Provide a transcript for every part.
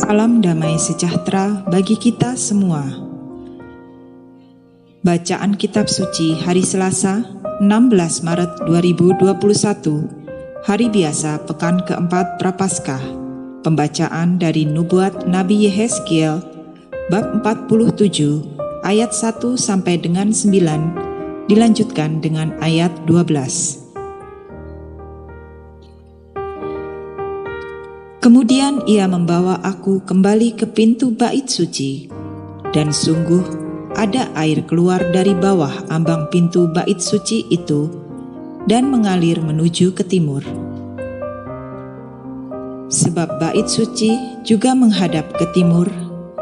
Salam damai sejahtera bagi kita semua. Bacaan Kitab Suci hari Selasa, 16 Maret 2021, hari biasa pekan keempat Prapaskah. Pembacaan dari Nubuat Nabi Yehezkiel, bab 47, ayat 1 sampai dengan 9, dilanjutkan dengan ayat 12. Kemudian ia membawa aku kembali ke pintu bait suci, dan sungguh ada air keluar dari bawah ambang pintu bait suci itu dan mengalir menuju ke timur. Sebab bait suci juga menghadap ke timur,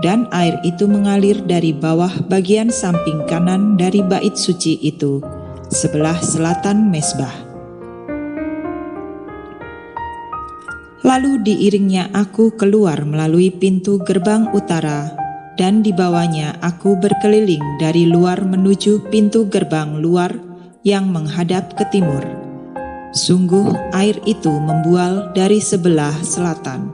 dan air itu mengalir dari bawah bagian samping kanan dari bait suci itu, sebelah selatan mezbah. Lalu diiringnya aku keluar melalui pintu gerbang utara, dan dibawanya aku berkeliling dari luar menuju pintu gerbang luar yang menghadap ke timur. Sungguh air itu membual dari sebelah selatan.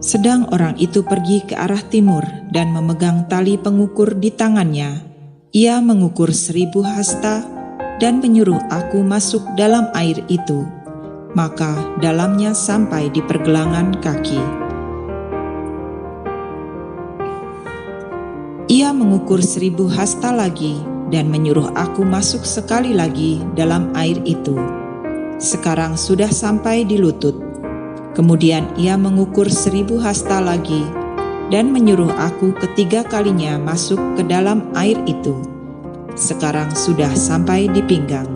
Sedang orang itu pergi ke arah timur dan memegang tali pengukur di tangannya. Ia mengukur 1000 hasta dan menyuruh aku masuk dalam air itu, maka dalamnya sampai di pergelangan kaki. Ia mengukur 1000 hasta lagi dan menyuruh aku masuk sekali lagi dalam air itu. Sekarang sudah sampai di lutut. Kemudian ia mengukur 1000 hasta lagi dan menyuruh aku ketiga kalinya masuk ke dalam air itu. Sekarang sudah sampai di pinggang.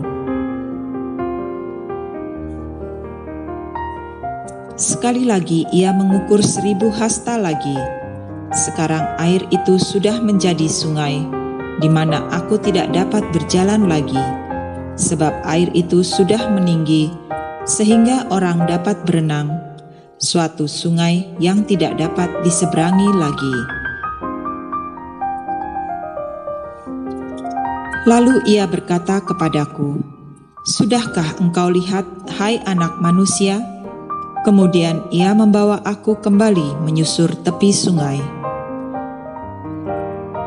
Sekali lagi ia mengukur 1000 hasta lagi. Sekarang air itu sudah menjadi sungai, di mana aku tidak dapat berjalan lagi, sebab air itu sudah meninggi, sehingga orang dapat berenang, suatu sungai yang tidak dapat diseberangi lagi. Lalu ia berkata kepadaku, "Sudahkah engkau lihat, hai anak manusia?" Kemudian ia membawa aku kembali menyusur tepi sungai.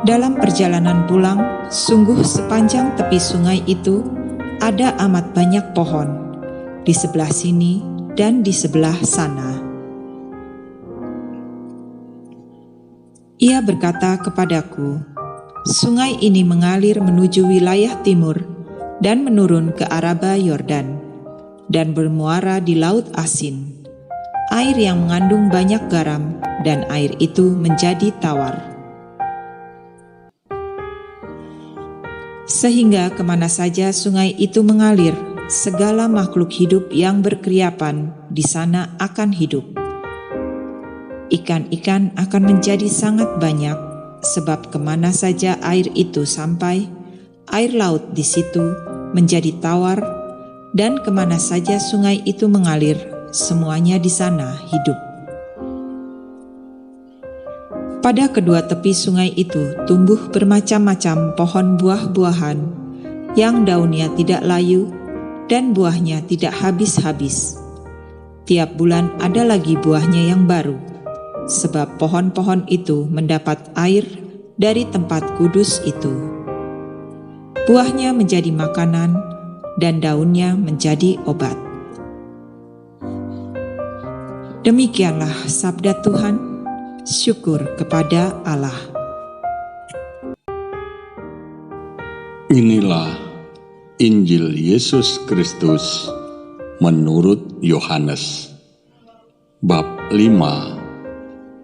Dalam perjalanan pulang, sungguh sepanjang tepi sungai itu ada amat banyak pohon, di sebelah sini dan di sebelah sana. Ia berkata kepadaku, "Sungai ini mengalir menuju wilayah timur dan menurun ke Araba Yordan dan bermuara di Laut Asin, air yang mengandung banyak garam, dan air itu menjadi tawar. Sehingga kemana saja sungai itu mengalir, segala makhluk hidup yang berkeriapan di sana akan hidup. Ikan-ikan akan menjadi sangat banyak, sebab kemana saja air itu sampai, air laut di situ menjadi tawar, dan kemana saja sungai itu mengalir, semuanya di sana hidup." Pada kedua tepi sungai itu tumbuh bermacam-macam pohon buah-buahan, yang daunnya tidak layu, dan buahnya tidak habis-habis. Tiap bulan ada lagi buahnya yang baru, sebab pohon-pohon itu mendapat air dari tempat kudus itu. Buahnya menjadi makanan, dan daunnya menjadi obat. Demikianlah sabda Tuhan. Syukur kepada Allah. Inilah Injil Yesus Kristus menurut Yohanes, bab 5,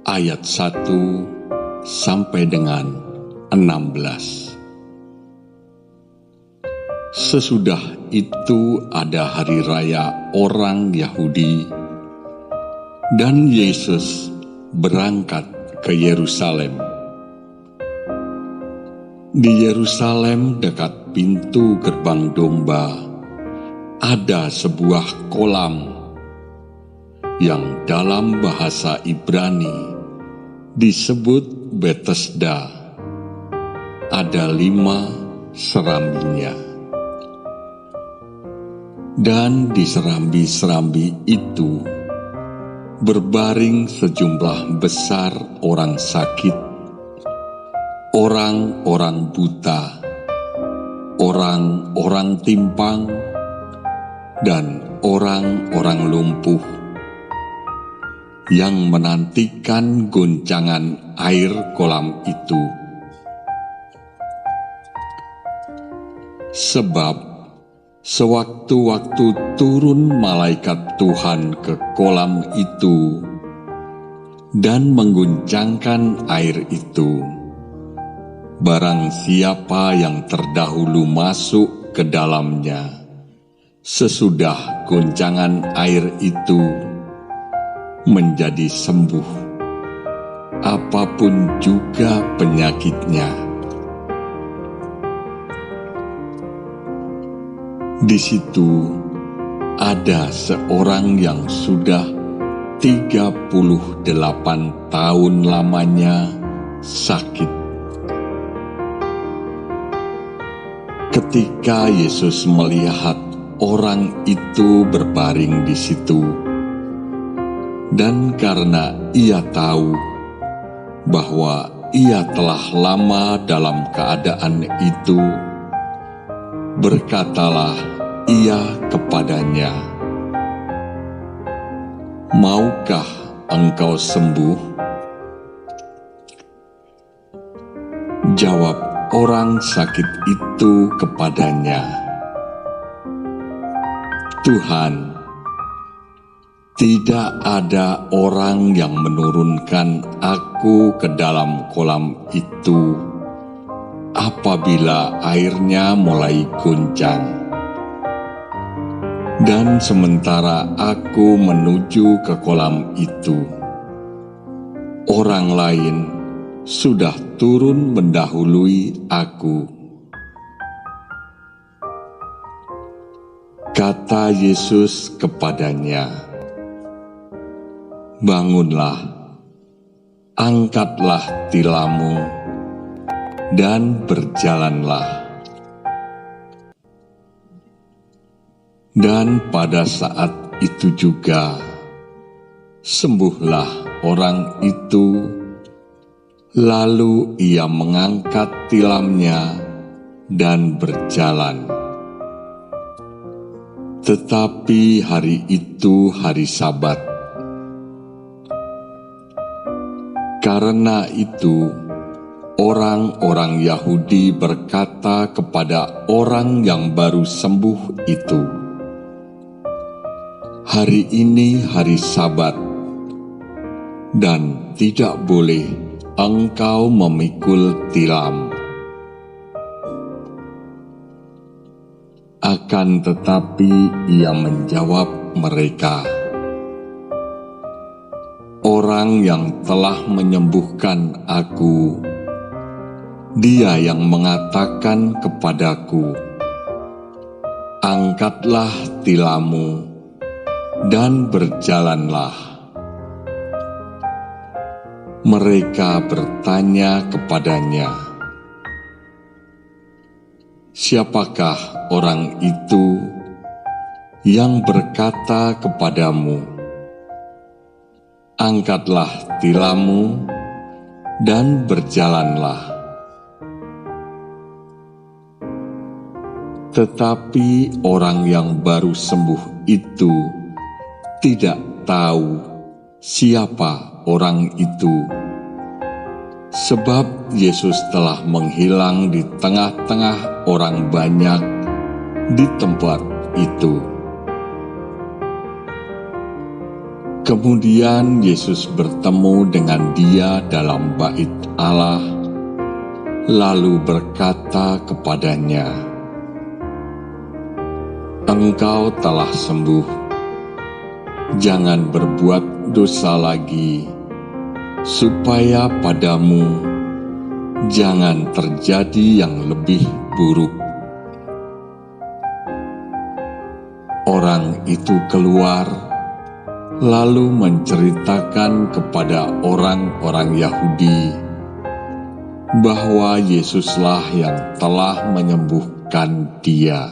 ayat 1 sampai dengan 16. Sesudah itu ada hari raya orang Yahudi, dan Yesus berangkat ke Yerusalem. Di Yerusalem dekat pintu gerbang domba ada sebuah kolam yang dalam bahasa Ibrani disebut Betesda. Ada 5 serambinya. Dan di serambi-serambi itu berbaring sejumlah besar orang sakit, orang-orang buta, orang-orang timpang, dan orang-orang lumpuh yang menantikan goncangan air kolam itu. Sebab sewaktu-waktu turun malaikat Tuhan ke kolam itu dan mengguncangkan air itu, barang siapa yang terdahulu masuk ke dalamnya sesudah goncangan air itu menjadi sembuh, apapun juga penyakitnya. Di situ ada seorang yang sudah 38 tahun lamanya sakit. Ketika Yesus melihat orang itu berbaring di situ, dan karena ia tahu bahwa ia telah lama dalam keadaan itu, berkatalah ia kepadanya, "Maukah engkau sembuh?" Jawab orang sakit itu kepadanya, "Tuhan, tidak ada orang yang menurunkan aku ke dalam kolam itu apabila airnya mulai goncang. Dan sementara aku menuju ke kolam itu, orang lain sudah turun mendahului aku." Kata Yesus kepadanya, "Bangunlah, angkatlah tilammu, dan berjalanlah." Dan pada saat itu juga, sembuhlah orang itu, lalu ia mengangkat tilamnya dan berjalan. Tetapi hari itu hari Sabat. Karena itu, orang-orang Yahudi berkata kepada orang yang baru sembuh itu, "Hari ini hari Sabat, dan tidak boleh engkau memikul tilam." Akan tetapi ia menjawab mereka, "Orang yang telah menyembuhkan aku, Dia yang mengatakan kepadaku, 'Angkatlah tilammu dan berjalanlah.'" Mereka bertanya kepadanya, "Siapakah orang itu yang berkata kepadamu, 'Angkatlah tilammu dan berjalanlah'?" Tetapi orang yang baru sembuh itu tidak tahu siapa orang itu, sebab Yesus telah menghilang di tengah-tengah orang banyak di tempat itu. Kemudian Yesus bertemu dengan dia dalam bait Allah, lalu berkata kepadanya, "Engkau telah sembuh, jangan berbuat dosa lagi, supaya padamu jangan terjadi yang lebih buruk." Orang itu keluar, lalu menceritakan kepada orang-orang Yahudi bahwa Yesuslah yang telah menyembuhkan dia.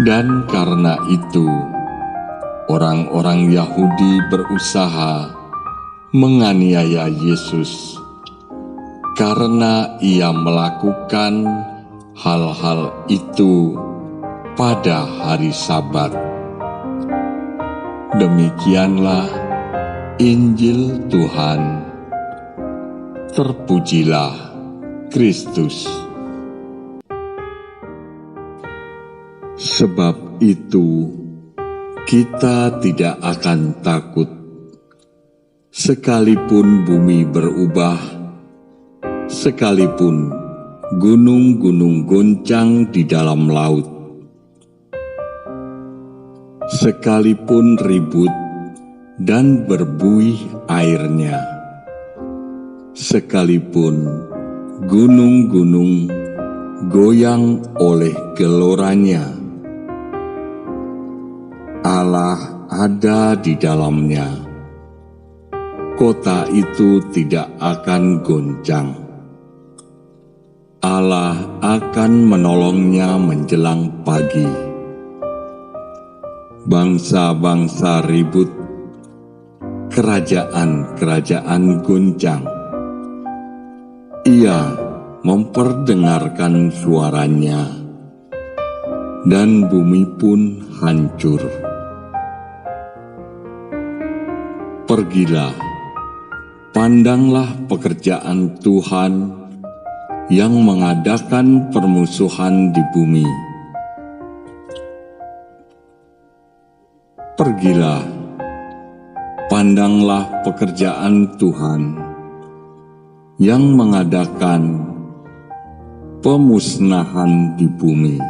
Dan karena itu, orang-orang Yahudi berusaha menganiaya Yesus karena ia melakukan hal-hal itu pada hari Sabat. Demikianlah Injil Tuhan. Terpujilah Kristus. Sebab itu, kita tidak akan takut, sekalipun bumi berubah, sekalipun gunung-gunung goncang di dalam laut, sekalipun ribut dan berbuih airnya, sekalipun gunung-gunung goyang oleh geloranya. Allah ada di dalamnya. Kota itu tidak akan goncang. Allah akan menolongnya menjelang pagi. Bangsa-bangsa ribut, kerajaan-kerajaan goncang. Ia memperdengarkan suaranya, dan bumi pun hancur. Pergilah, pandanglah pekerjaan Tuhan yang mengadakan permusuhan di bumi. Pergilah, pandanglah pekerjaan Tuhan yang mengadakan pemusnahan di bumi,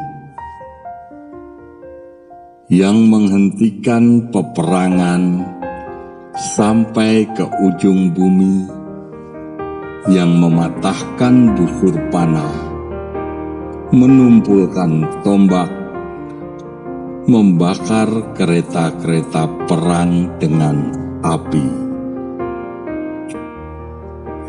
yang menghentikan peperangan sampai ke ujung bumi, yang mematahkan busur panah, menumpulkan tombak, membakar kereta-kereta perang dengan api.